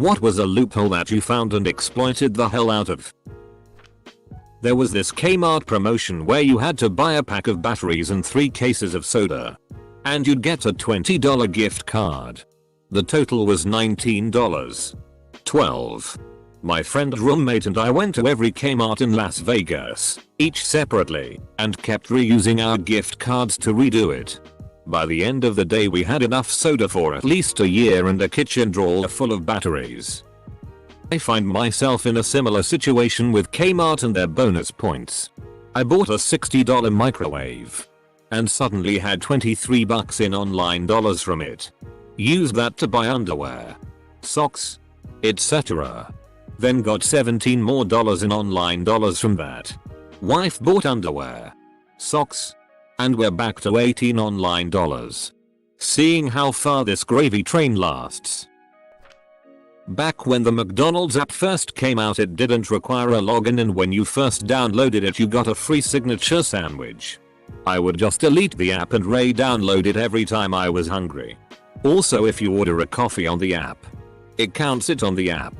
What was a loophole that you found and exploited the hell out of? There was this Kmart promotion where you had to buy a pack of batteries and 3 cases of soda. And you'd get a $20 gift card. The total was $19. 12. My friend roommate and I went to every Kmart in Las Vegas, each separately, and kept reusing our gift cards to redo it. By the end of the day we had enough soda for at least a year and a kitchen drawer full of batteries. I find myself in a similar situation with Kmart and their bonus points. I bought a $60 microwave and suddenly had $23 in online dollars from it. Used that to buy underwear, socks, etc. Then got $17 more in online dollars from that. Wife bought underwear, socks, and we're back to $18 online dollars. Seeing how far this gravy train lasts. Back when the McDonald's app first came out, it didn't require a login, and when you first downloaded it you got a free signature sandwich. I would just delete the app and re-download it every time I was hungry. Also, if you order a coffee on the app, it counts it on the app,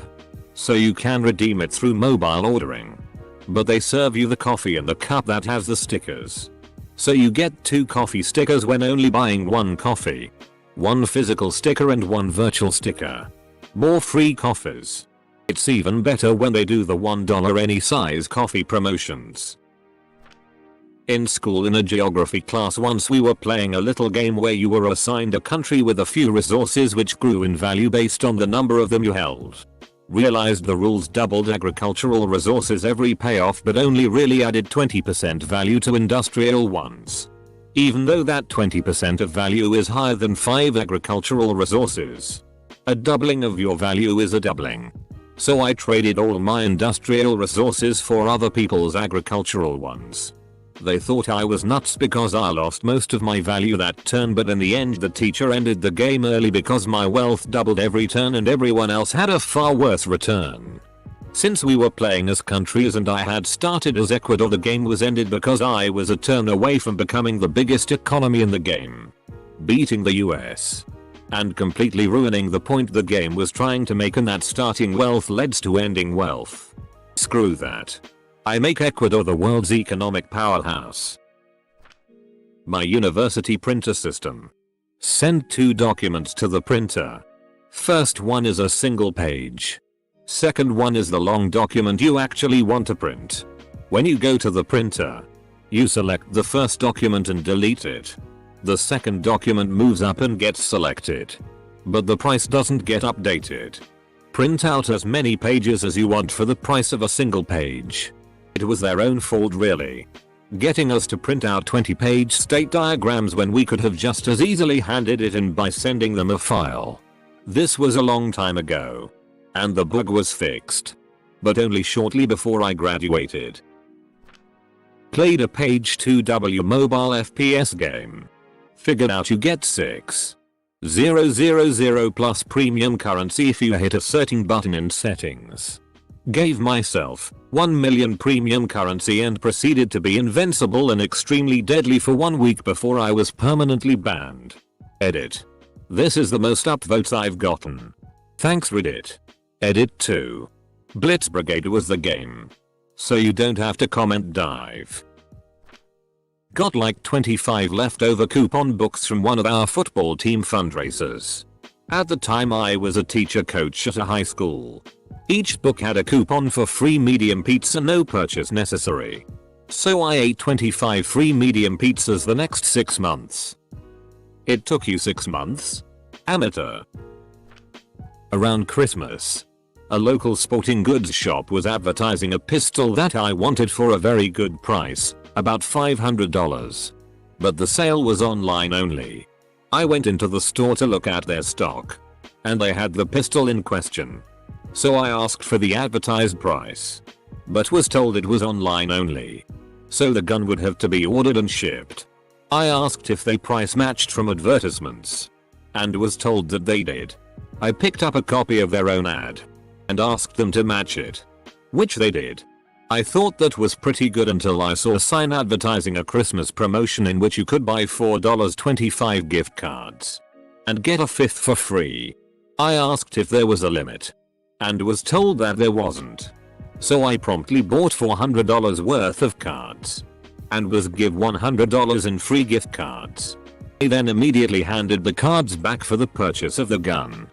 so you can redeem it through mobile ordering. But they serve you the coffee in the cup that has the stickers. So you get 2 coffee stickers when only buying 1 coffee. 1 physical sticker and 1 virtual sticker. More free coffees. It's even better when they do the $1 any size coffee promotions. In school in a geography class once we were playing a little game where you were assigned a country with a few resources which grew in value based on the number of them you held. Realized the rules doubled agricultural resources every payoff but only really added 20% value to industrial ones. Even though that 20% of value is higher than 5 agricultural resources. A doubling of your value is a doubling. So I traded all my industrial resources for other people's agricultural ones. They thought I was nuts because I lost most of my value that turn, but in the end the teacher ended the game early because my wealth doubled every turn and everyone else had a far worse return. Since we were playing as countries and I had started as Ecuador, the game was ended because I was a turn away from becoming the biggest economy in the game, beating the US, and completely ruining the point the game was trying to make, and that starting wealth leads to ending wealth. Screw that. I make Ecuador the world's economic powerhouse. My university printer system. Send 2 documents to the printer. First one is a single page. Second one is the long document you actually want to print. When you go to the printer, you select the first document and delete it. The second document moves up and gets selected, but the price doesn't get updated. Print out as many pages as you want for the price of a single page. It was their own fault really, getting us to print out 20-page state diagrams when we could have just as easily handed it in by sending them a file. This was a long time ago, and the bug was fixed, but only shortly before I graduated. Played a page 2W mobile FPS game. Figured out you get 6,000 plus premium currency if you hit a certain button in settings. Gave myself 1 million premium currency and proceeded to be invincible and extremely deadly for 1 week before I was permanently banned. Edit. This is the most upvotes I've gotten. Thanks Reddit. Edit 2. Blitz Brigade was the game, so you don't have to comment dive. Got like 25 leftover coupon books from one of our football team fundraisers. At the time I was a teacher coach at a high school. Each book had a coupon for free medium pizza, no purchase necessary. So I ate 25 free medium pizzas the next 6 months. It took you 6 months? Amateur. Around Christmas, a local sporting goods shop was advertising a pistol that I wanted for a very good price, about $500. But the sale was online only. I went into the store to look at their stock, and they had the pistol in question. So I asked for the advertised price, but was told it was online only, so the gun would have to be ordered and shipped. I asked if they price matched from advertisements, and was told that they did. I picked up a copy of their own ad and asked them to match it, which they did. I thought that was pretty good until I saw a sign advertising a Christmas promotion in which you could buy $4.25 gift cards and get a 5th for free. I asked if there was a limit, and was told that there wasn't. So I promptly bought $400 worth of cards and was given $100 in free gift cards. I then immediately handed the cards back for the purchase of the gun.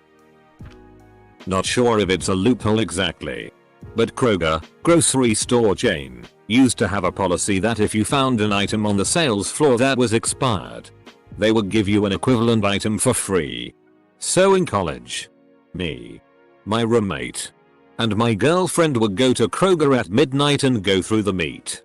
Not sure if it's a loophole exactly, but Kroger, grocery store chain, used to have a policy that if you found an item on the sales floor that was expired, they would give you an equivalent item for free. So in college, me, my roommate, and my girlfriend would go to Kroger at midnight and go through the meat,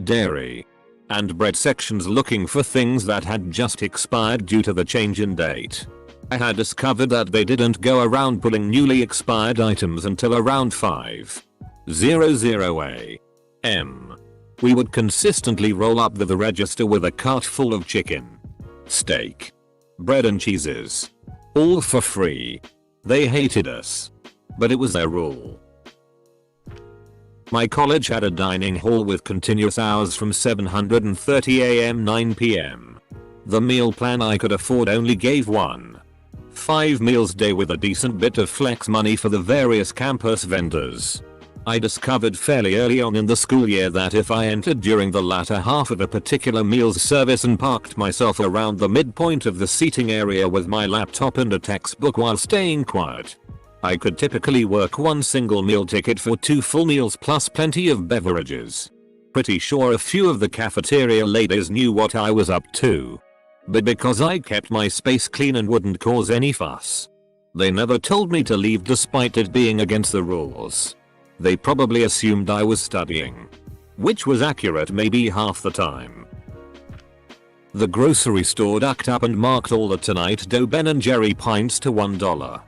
dairy, and bread sections looking for things that had just expired due to the change in date. I had discovered that they didn't go around pulling newly expired items until around 5:00 a.m. We would consistently roll up to the register with a cart full of chicken, steak, bread and cheeses, all for free. They hated us, but it was their rule. My college had a dining hall with continuous hours from 7:30 a.m. 9 p.m. The meal plan I could afford only gave 5 meals a day with a decent bit of flex money for the various campus vendors. I discovered fairly early on in the school year that if I entered during the latter half of a particular meal's service and parked myself around the midpoint of the seating area with my laptop and a textbook while staying quiet, I could typically work one single meal ticket for 2 full meals plus plenty of beverages. Pretty sure a few of the cafeteria ladies knew what I was up to, but because I kept my space clean and wouldn't cause any fuss, they never told me to leave despite it being against the rules. They probably assumed I was studying, which was accurate maybe half the time. The grocery store ducked up and marked all the Tonight Dough Ben & Jerry pints to $1.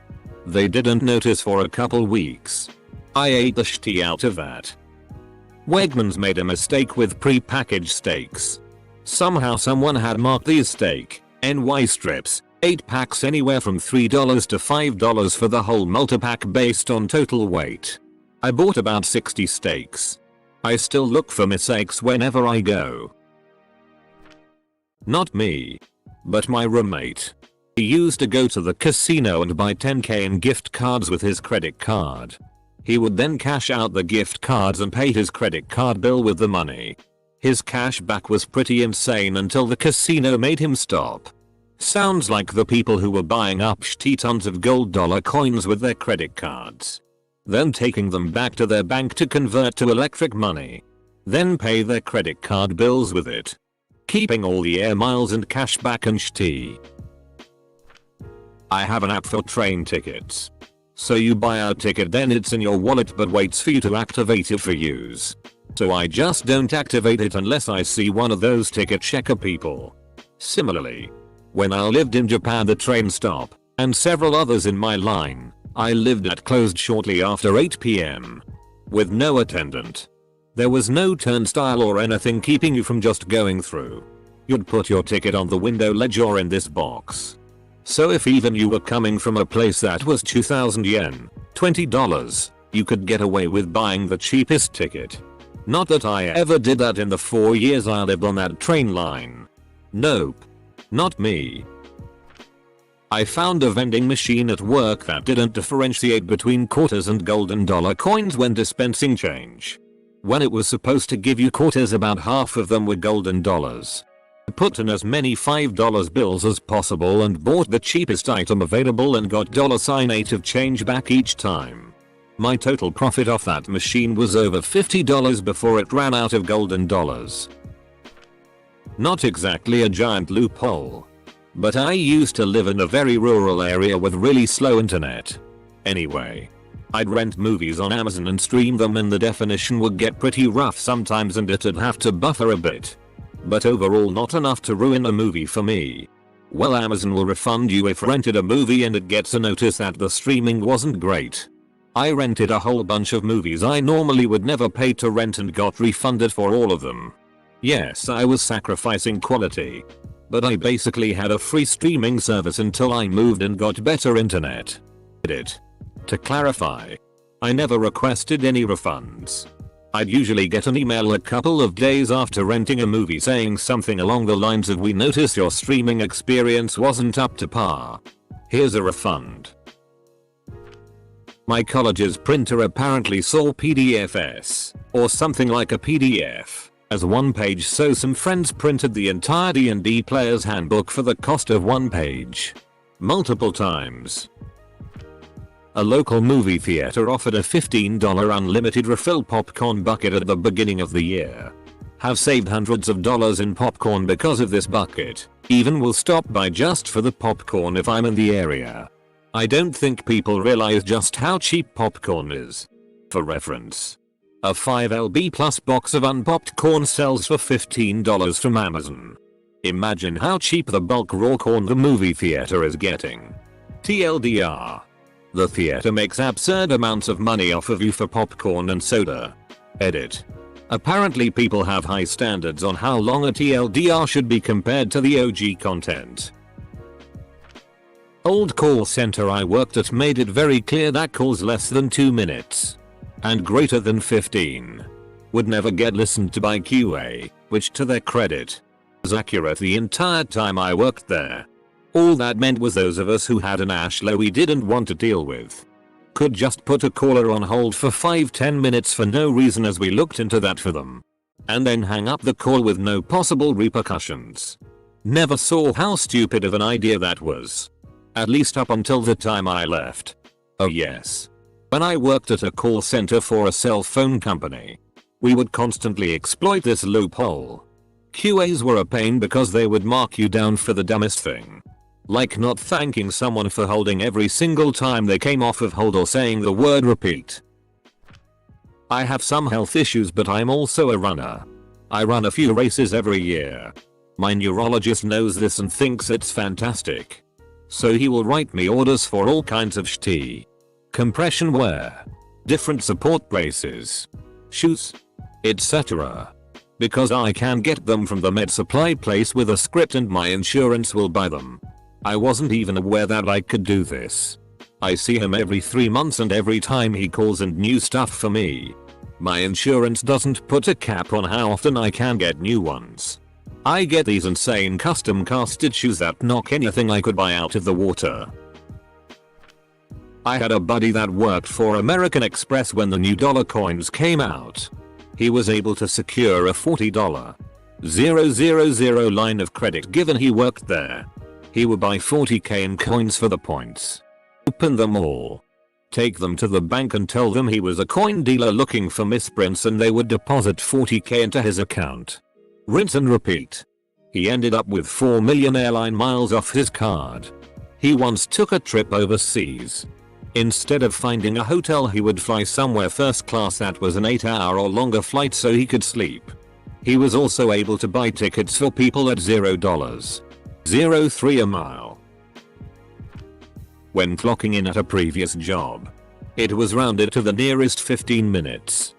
They didn't notice for a couple weeks. I ate the shit out of that. Wegmans made a mistake with pre-packaged steaks. Somehow someone had marked these steak NY strips, 8 packs anywhere from $3 to $5 for the whole multi-pack based on total weight. I bought about 60 steaks. I still look for mistakes whenever I go. Not me, but my roommate. He used to go to the casino and buy $10K in gift cards with his credit card. He would then cash out the gift cards and pay his credit card bill with the money. His cash back was pretty insane until the casino made him stop. Sounds like the people who were buying up shitty tons of gold dollar coins with their credit cards, then taking them back to their bank to convert to electric money, then pay their credit card bills with it, keeping all the air miles and cash back and shitty. I have an app for train tickets. So you buy a ticket, then it's in your wallet but waits for you to activate it for use. So I just don't activate it unless I see one of those ticket checker people. Similarly, when I lived in Japan, the train stop, and several others in my line I lived at closed shortly after 8 p.m. with no attendant. There was no turnstile or anything keeping you from just going through. You'd put your ticket on the window ledge or in this box. So if even you were coming from a place that was 2,000 yen, $20, you could get away with buying the cheapest ticket. Not that I ever did that in the 4 years I lived on that train line. Nope. Not me. I found a vending machine at work that didn't differentiate between quarters and golden dollar coins when dispensing change. When it was supposed to give you quarters, about half of them were golden dollars. I put in as many $5 bills as possible and bought the cheapest item available and got $8 of change back each time. My total profit off that machine was over $50 before it ran out of golden dollars. Not exactly a giant loophole, but I used to live in a very rural area with really slow internet. Anyway, I'd rent movies on Amazon and stream them, and the definition would get pretty rough sometimes and it'd have to buffer a bit. But overall not enough to ruin a movie for me. Well, Amazon will refund you if rented a movie and it gets a notice that the streaming wasn't great. I rented a whole bunch of movies I normally would never pay to rent and got refunded for all of them. Yes, I was sacrificing quality, but I basically had a free streaming service until I moved and got better internet. To clarify, I never requested any refunds. I'd usually get an email a couple of days after renting a movie saying something along the lines of, "We noticed your streaming experience wasn't up to par. Here's a refund." My college's printer apparently saw PDFs, or something like a PDF, as one page, so some friends printed the entire D&D player's handbook for the cost of one page. Multiple times. A local movie theater offered a $15 unlimited refill popcorn bucket at the beginning of the year. Have saved hundreds of dollars in popcorn because of this bucket. Even will stop by just for the popcorn if I'm in the area. I don't think people realize just how cheap popcorn is. For reference, a 5 lb plus box of unpopped corn sells for $15 from Amazon. Imagine how cheap the bulk raw corn the movie theater is getting. TLDR. The theater makes absurd amounts of money off of you for popcorn and soda. Edit. Apparently people have high standards on how long a TLDR should be compared to the OG content. Old call center I worked at made it very clear that calls less than 2 minutes and greater than 15 would never get listened to by QA, which to their credit was accurate the entire time I worked there. All that meant was those of us who had an ashlow we didn't want to deal with could just put a caller on hold for 5-10 minutes for no reason as we looked into that for them, and then hang up the call with no possible repercussions. Never saw how stupid of an idea that was. At least up until the time I left. Oh yes. When I worked at a call center for a cell phone company, we would constantly exploit this loophole. QAs were a pain because they would mark you down for the dumbest thing. Like not thanking someone for holding every single time they came off of hold or saying the word repeat. I have some health issues but I'm also a runner. I run a few races every year. My neurologist knows this and thinks it's fantastic. So he will write me orders for all kinds of shitty compression wear, different support braces, shoes, etc. Because I can get them from the med supply place with a script and my insurance will buy them. I wasn't even aware that I could do this. I see him every 3 months and every time he calls and new stuff for me. My insurance doesn't put a cap on how often I can get new ones. I get these insane custom casted shoes that knock anything I could buy out of the water. I had a buddy that worked for American Express when the new dollar coins came out. He was able to secure a $40,000 line of credit given he worked there. He would buy 40k in coins for the points. Open them all. Take them to the bank and tell them he was a coin dealer looking for misprints and they would deposit 40k into his account. Rinse and repeat. He ended up with 4 million airline miles off his card. He once took a trip overseas. Instead of finding a hotel he would fly somewhere first class that was an 8-hour or longer flight so he could sleep. He was also able to buy tickets for people at $0.03 a mile. When clocking in at a previous job, it was rounded to the nearest 15 minutes.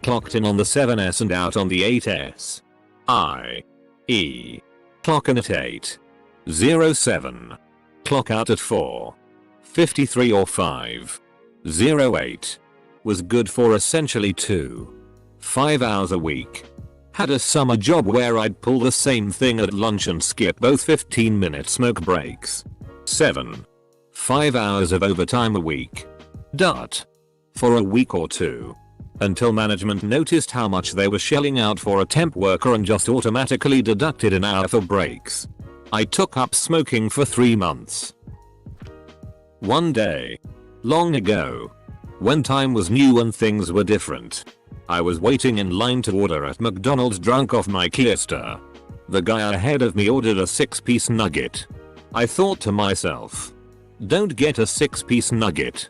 Clocked in on the 7s and out on the 8s. I.e. clock in at 8:07. Clock out at 4:53 or 5:08. Was good for essentially 5 hours a week. Had a summer job where I'd pull the same thing at lunch and skip both 15-minute smoke breaks. 5 hours of overtime a week. For a week or two. Until management noticed how much they were shelling out for a temp worker and just automatically deducted an hour for breaks. I took up smoking for 3 months. One day, long ago, when time was new and things were different, I was waiting in line to order at McDonald's drunk off my Clearster. The guy ahead of me ordered a 6-piece nugget. I thought to myself, don't get a 6-piece nugget.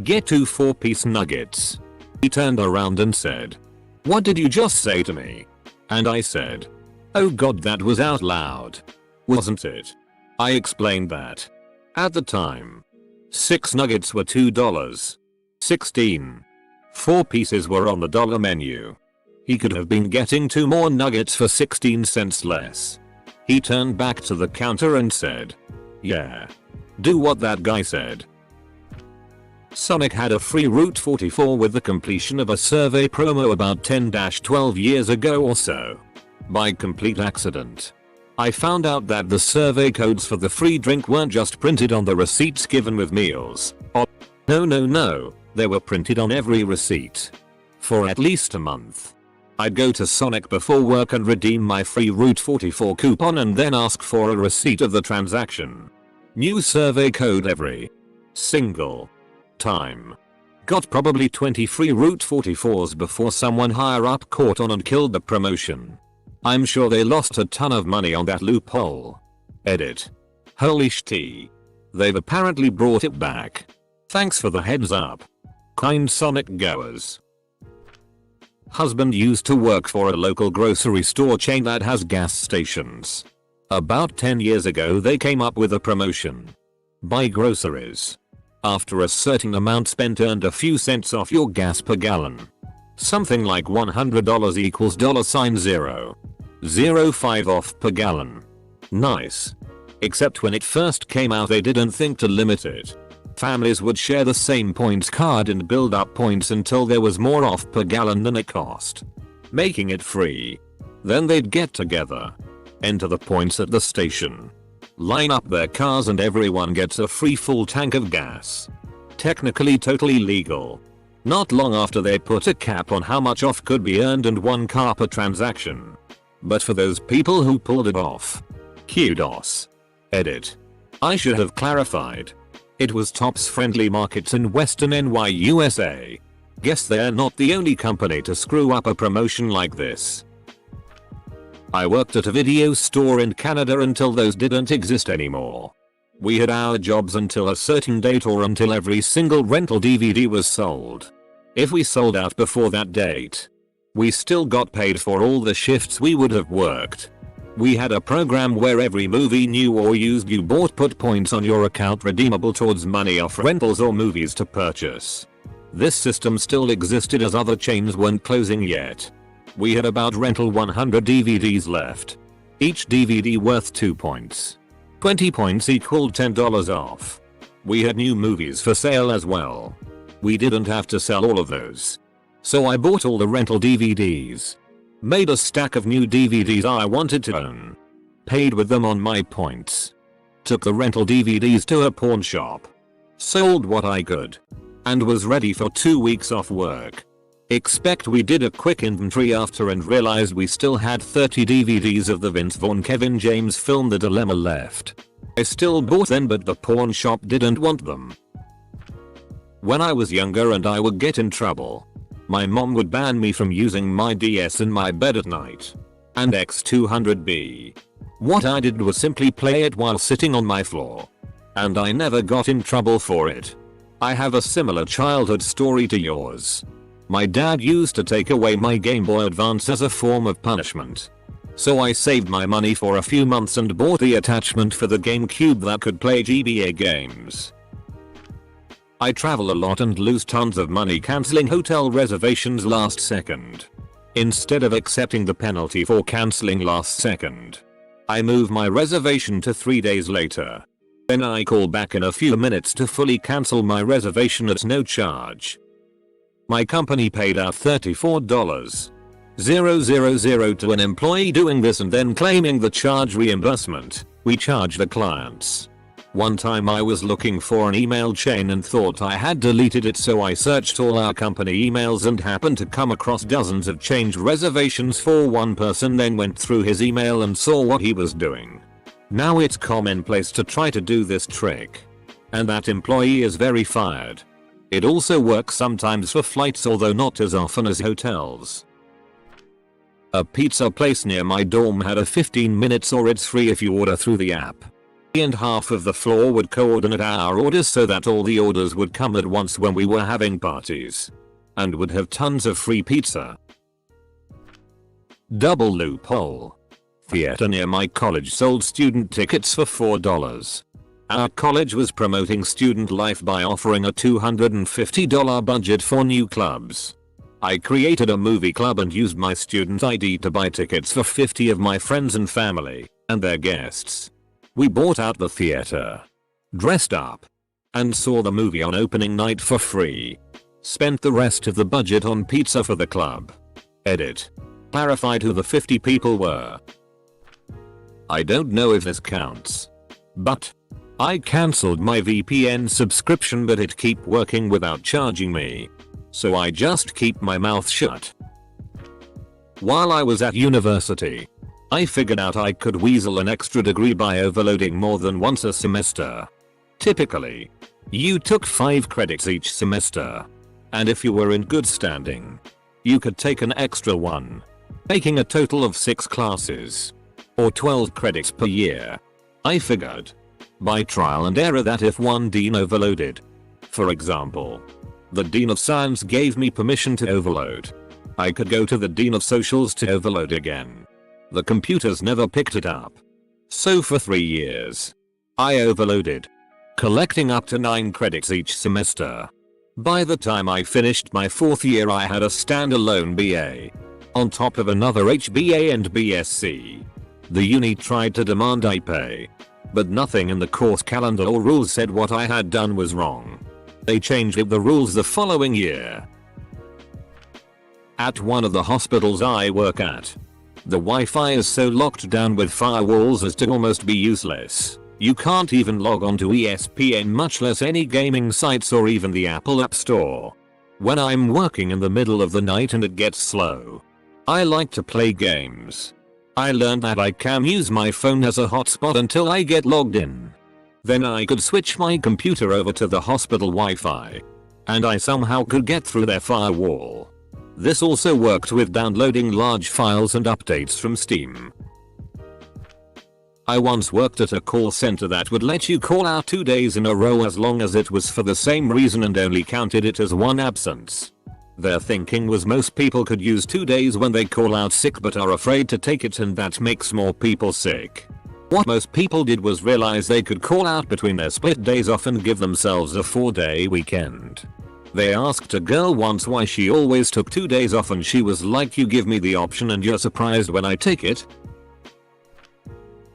Get 2 4-piece nuggets. He turned around and said, "What did you just say to me?" And I said, "Oh god, that was out loud. Wasn't it?" I explained that. At the time, 6 nuggets were $2.16. 4 pieces were on the dollar menu. He could have been getting 2 more nuggets for 16 cents less. He turned back to the counter and said, "Yeah. Do what that guy said." Sonic had a free Route 44 with the completion of a survey promo about 10-12 years ago or so. By complete accident, I found out that the survey codes for the free drink weren't just printed on the receipts given with meals. Oh, no. They were printed on every receipt. For at least a month. I'd go to Sonic before work and redeem my free Route 44 coupon and then ask for a receipt of the transaction. New survey code every single time. Got probably 20 free Route 44s before someone higher up caught on and killed the promotion. I'm sure they lost a ton of money on that loophole. Edit. Holy shit. They've apparently brought it back. Thanks for the heads up. Kind Sonic goers. Husband used to work for a local grocery store chain that has gas stations. About 10 years ago they came up with a promotion. Buy groceries. After a certain amount spent, earned a few cents off your gas per gallon. Something like $100 equals $0.005 off per gallon. Nice. Except when it first came out they didn't think to limit it. Families would share the same points card and build up points until there was more off per gallon than it cost. Making it free. Then they'd get together. Enter the points at the station. Line up their cars and everyone gets a free full tank of gas. Technically totally legal. Not long after they put a cap on how much off could be earned and 1 car per transaction. But for those people who pulled it off. Kudos. Edit. I should have clarified. It was Tops Friendly Markets in Western NY USA. Guess they're not the only company to screw up a promotion like this. I worked at a video store in Canada until those didn't exist anymore. We had our jobs until a certain date or until every single rental DVD was sold. If we sold out before that date, we still got paid for all the shifts we would have worked. We had a program where every movie new or used you bought put points on your account redeemable towards money off rentals or movies to purchase. This system still existed as other chains weren't closing yet. We had about rental 100 DVDs left. Each DVD worth 2 points. 20 points equaled $10 off. We had new movies for sale as well. We didn't have to sell all of those. So I bought all the rental DVDs. Made a stack of new DVDs I wanted to own. Paid with them on my points. Took the rental DVDs to a pawn shop. Sold what I could. And was ready for 2 weeks off work. Expect we did a quick inventory after and realized we still had 30 DVDs of the Vince Vaughn Kevin James film The Dilemma left. I still bought them but the pawn shop didn't want them. When I was younger and I would get in trouble, my mom would ban me from using my DS in my bed at night. And X200B. What I did was simply play it while sitting on my floor. And I never got in trouble for it. I have a similar childhood story to yours. My dad used to take away my Game Boy Advance as a form of punishment. So I saved my money for a few months and bought the attachment for the GameCube that could play GBA games. I travel a lot and lose tons of money cancelling hotel reservations last second. Instead of accepting the penalty for cancelling last second, I move my reservation to 3 days later. Then I call back in a few minutes to fully cancel my reservation at no charge. My company paid out $34,000 to an employee doing this and then claiming the charge reimbursement. We charge the clients. One time I was looking for an email chain and thought I had deleted it, so I searched all our company emails and happened to come across dozens of changed reservations for one person, then went through his email and saw what he was doing. Now it's commonplace to try to do this trick. And that employee is very fired. It also works sometimes for flights, although not as often as hotels. A pizza place near my dorm had a 15 minutes or it's free if you order through the app. And half of the floor would coordinate our orders so that all the orders would come at once when we were having parties. And would have tons of free pizza. Double loophole. Theater near my college sold student tickets for $4. Our college was promoting student life by offering a $250 budget for new clubs. I created a movie club and used my student ID to buy tickets for 50 of my friends and family, and their guests. We bought out the theater, dressed up, and saw the movie on opening night for free. Spent the rest of the budget on pizza for the club. Edit. Clarified who the 50 people were. I don't know if this counts. But I cancelled my VPN subscription but it keep working without charging me. So I just keep my mouth shut. While I was at university, I figured out I could weasel an extra degree by overloading more than once a semester. Typically, you took 5 credits each semester. And if you were in good standing, you could take an extra one, making a total of 6 classes, or 12 credits per year. I figured, by trial and error, that if one dean overloaded, for example, the dean of science gave me permission to overload, I could go to the dean of socials to overload again. The computers never picked it up. So for 3 years, I overloaded, collecting up to 9 credits each semester. By the time I finished my 4th year, I had a standalone BA, on top of another HBA and BSc. The uni tried to demand I pay, but nothing in the course calendar or rules said what I had done was wrong. They changed the rules the following year. At one of the hospitals I work at, the Wi-Fi is so locked down with firewalls as to almost be useless. You can't even log on to ESPN, much less any gaming sites or even the Apple App Store. When I'm working in the middle of the night and it gets slow, I like to play games. I learned that I can use my phone as a hotspot until I get logged in. Then I could switch my computer over to the hospital Wi-Fi, and I somehow could get through their firewall. This also worked with downloading large files and updates from Steam. I once worked at a call center that would let you call out 2 days in a row as long as it was for the same reason and only counted it as one absence. Their thinking was most people could use 2 days when they call out sick but are afraid to take it, and that makes more people sick. What most people did was realize they could call out between their split days off and give themselves a 4-day weekend. They asked a girl once why she always took 2 days off, and she was like, "You give me the option and you're surprised when I take it?"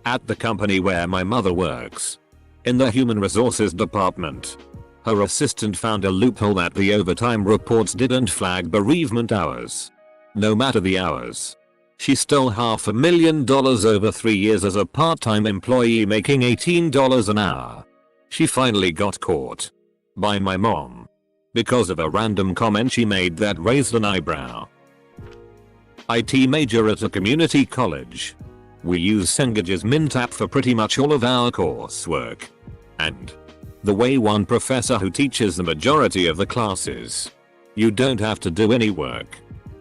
At the company where my mother works, in the human resources department, her assistant found a loophole that the overtime reports didn't flag bereavement hours. No matter the hours. She stole $500,000 over 3 years as a part-time employee making $18 an hour. She finally got caught by my mom because of a random comment she made that raised an eyebrow. IT major at a community college. We use Cengage's Mint app for pretty much all of our coursework. And the way one professor who teaches the majority of the classes, you don't have to do any work.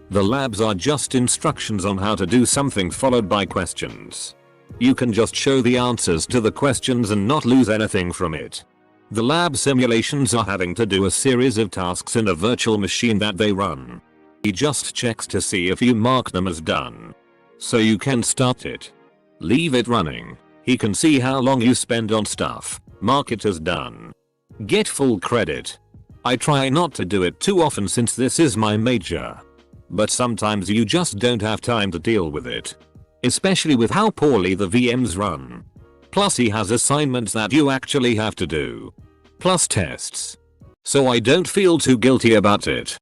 The labs are just instructions on how to do something followed by questions. You can just show the answers to the questions and not lose anything from it. The lab simulations are having to do a series of tasks in a virtual machine that they run. He just checks to see if you mark them as done. So you can start it, leave it running. He can see how long you spend on stuff, mark it as done, get full credit. I try not to do it too often since this is my major, but sometimes you just don't have time to deal with it, especially with how poorly the VMs run. Plus he has assignments that you actually have to do, plus tests. So I don't feel too guilty about it.